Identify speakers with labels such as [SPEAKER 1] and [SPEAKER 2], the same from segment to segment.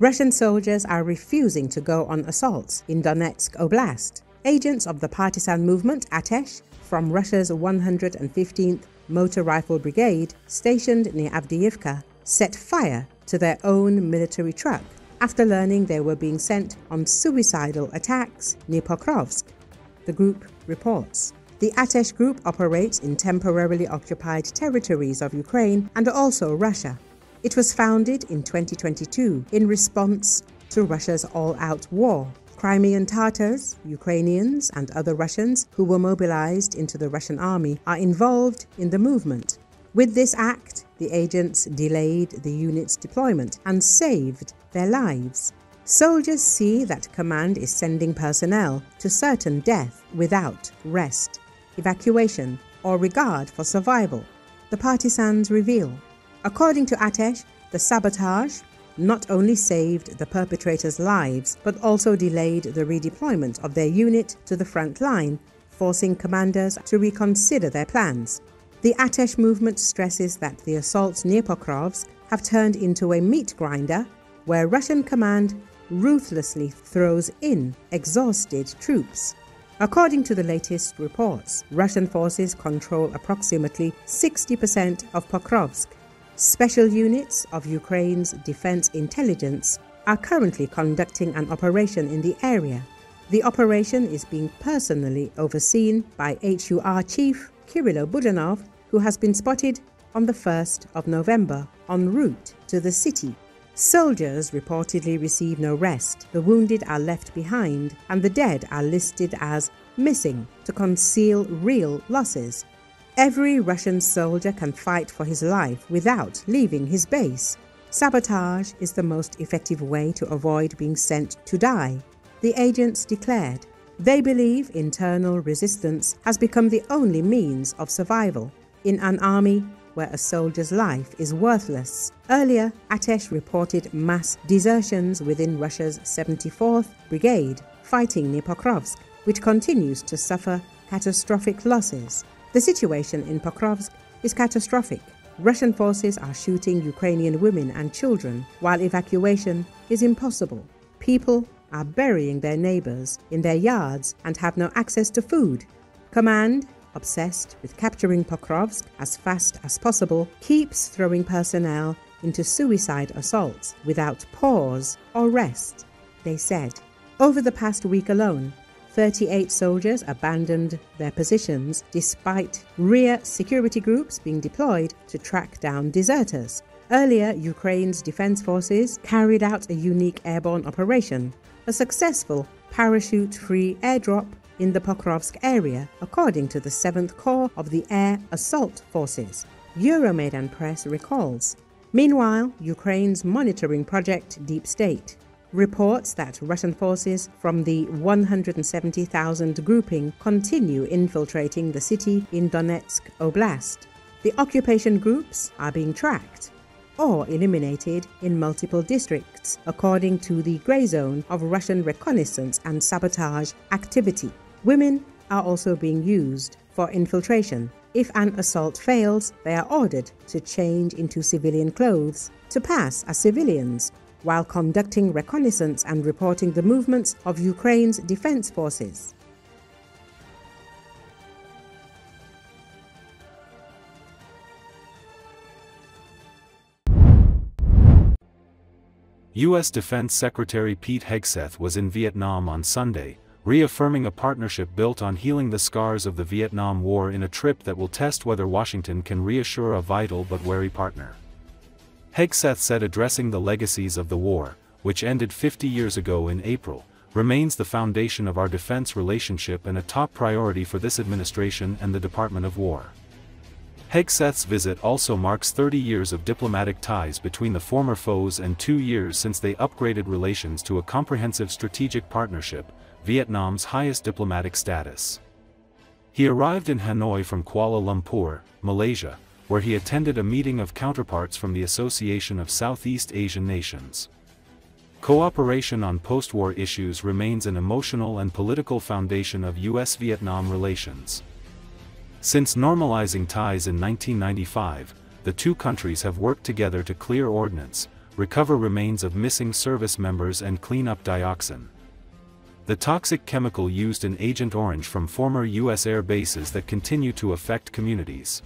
[SPEAKER 1] Russian soldiers are refusing to go on assaults in Donetsk Oblast. Agents of the partisan movement Atesh from Russia's 115th Motor Rifle Brigade, stationed near Avdiivka, set fire to their own military truck after learning they were being sent on suicidal attacks near Pokrovsk, the group reports. The Atesh group operates in temporarily occupied territories of Ukraine and also Russia. It was founded in 2022 in response to Russia's all-out war. Crimean Tatars, Ukrainians, and other Russians who were mobilized into the Russian army are involved in the movement. With this act, the agents delayed the unit's deployment and saved their lives. Soldiers see that command is sending personnel to certain death without rest, evacuation, or regard for survival, the partisans reveal. According to Atesh, the sabotage not only saved the perpetrators' lives, but also delayed the redeployment of their unit to the front line, forcing commanders to reconsider their plans. The Atesh movement stresses that the assaults near Pokrovsk have turned into a meat grinder, where Russian command ruthlessly throws in exhausted troops. According to the latest reports, Russian forces control approximately 60% of Pokrovsk. Special units of Ukraine's defense intelligence are currently conducting an operation in the area. The operation is being personally overseen by HUR Chief Kirill Budanov, who has been spotted on the 1st of November en route to the city. Soldiers reportedly receive no rest, the wounded are left behind, and the dead are listed as missing to conceal real losses. Every Russian soldier can fight for his life without leaving his base. Sabotage is the most effective way to avoid being sent to die, the agents declared. They believe internal resistance has become the only means of survival in an army where a soldier's life is worthless. Earlier, Atesh reported mass desertions within Russia's 74th Brigade, fighting near Pokrovsk, which continues to suffer catastrophic losses. The situation in Pokrovsk is catastrophic. Russian forces are shooting Ukrainian women and children, while evacuation is impossible. People are burying their neighbors in their yards and have no access to food. Command, obsessed with capturing Pokrovsk as fast as possible, keeps throwing personnel into suicide assaults without pause or rest, they said. Over the past week alone, 38 soldiers abandoned their positions despite rear security groups being deployed to track down deserters. Earlier, Ukraine's defense forces carried out a unique airborne operation, a successful parachute-free airdrop in the Pokrovsk area, according to the 7th Corps of the Air Assault Forces, Euromaidan Press recalls. Meanwhile, Ukraine's monitoring project Deep State reports that Russian forces from the 170,000 grouping continue infiltrating the city in Donetsk Oblast. The occupation groups are being tracked or eliminated in multiple districts, according to the grey zone of Russian reconnaissance and sabotage activity. Women are also being used for infiltration. If an assault fails, they are ordered to change into civilian clothes to pass as civilians, while conducting reconnaissance and reporting the movements of Ukraine's defense forces.
[SPEAKER 2] U.S. Defense Secretary Pete Hegseth was in Vietnam on Sunday, reaffirming a partnership built on healing the scars of the Vietnam War in a trip that will test whether Washington can reassure a vital but wary partner. Hegseth said addressing the legacies of the war, which ended 50 years ago in April, remains the foundation of our defense relationship and a top priority for this administration and the Department of War. Hegseth's visit also marks 30 years of diplomatic ties between the former foes and 2 years since they upgraded relations to a comprehensive strategic partnership, Vietnam's highest diplomatic status. He arrived in Hanoi from Kuala Lumpur, Malaysia, where he attended a meeting of counterparts from the Association of Southeast Asian Nations. Cooperation on post-war issues remains an emotional and political foundation of U.S.-Vietnam relations. Since normalizing ties in 1995, the two countries have worked together to clear ordnance, recover remains of missing service members and clean up dioxin, the toxic chemical used in Agent Orange from former U.S. air bases that continue to affect communities.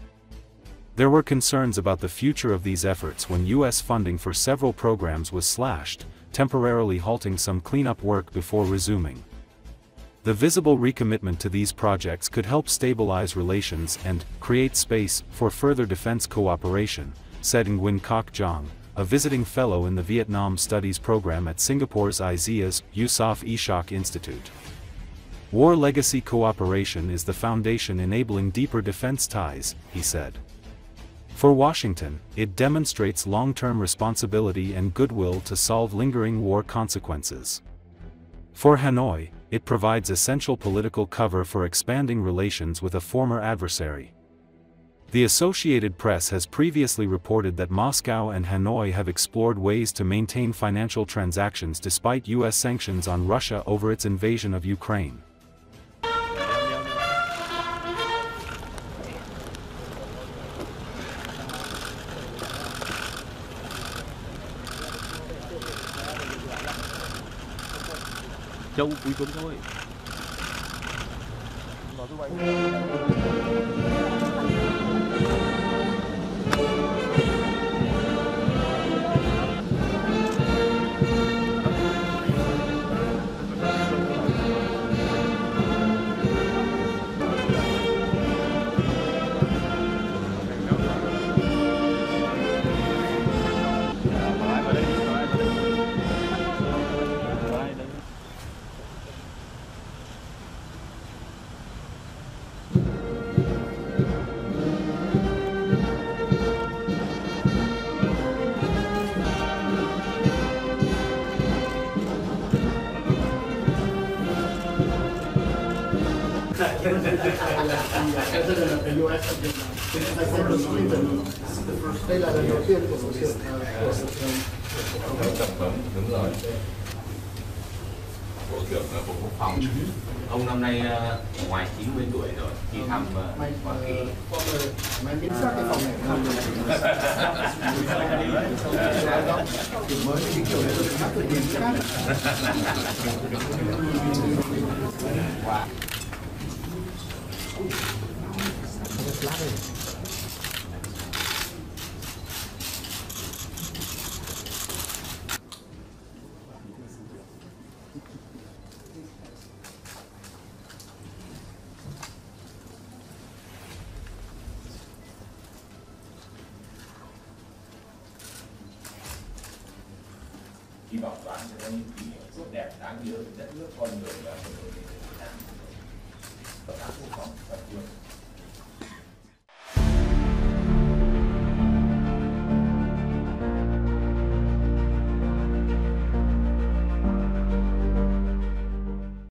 [SPEAKER 2] There were concerns about the future of these efforts when U.S. funding for several programs was slashed, temporarily halting some cleanup work before resuming. The visible recommitment to these projects could help stabilize relations and create space for further defense cooperation, said Nguyen Kok Jong, a visiting fellow in the Vietnam Studies program at Singapore's IZEA's Yusof Ishak Institute. War legacy cooperation is the foundation enabling deeper defense ties, he said. For Washington, it demonstrates long-term responsibility and goodwill to solve lingering war consequences. For Hanoi, it provides essential political cover for expanding relations with a former adversary. The Associated Press has previously reported that Moscow and Hanoi have explored ways to maintain financial transactions despite U.S. sanctions on Russia over its invasion of Ukraine.
[SPEAKER 3] Châu Quý Tuấn thôi.
[SPEAKER 4] Đây là lần đầu tiên của bộ trưởng.
[SPEAKER 5] Đúng rồi. Bộ trưởng Bộ Quốc phòng. Ông năm nay ngoài 90 tuổi rồi, đi thăm Hoa Kỳ.
[SPEAKER 4] Mày biết xác cái phòng này không? Mới cái kiểu này tôi hát tôi nhìn khác.
[SPEAKER 5] Hy vọng bạn sẽ có những kỷ niệm tốt đẹp đáng nhớ về đất nước, con người và quân đội Việt Nam. Hợp tác quốc phòng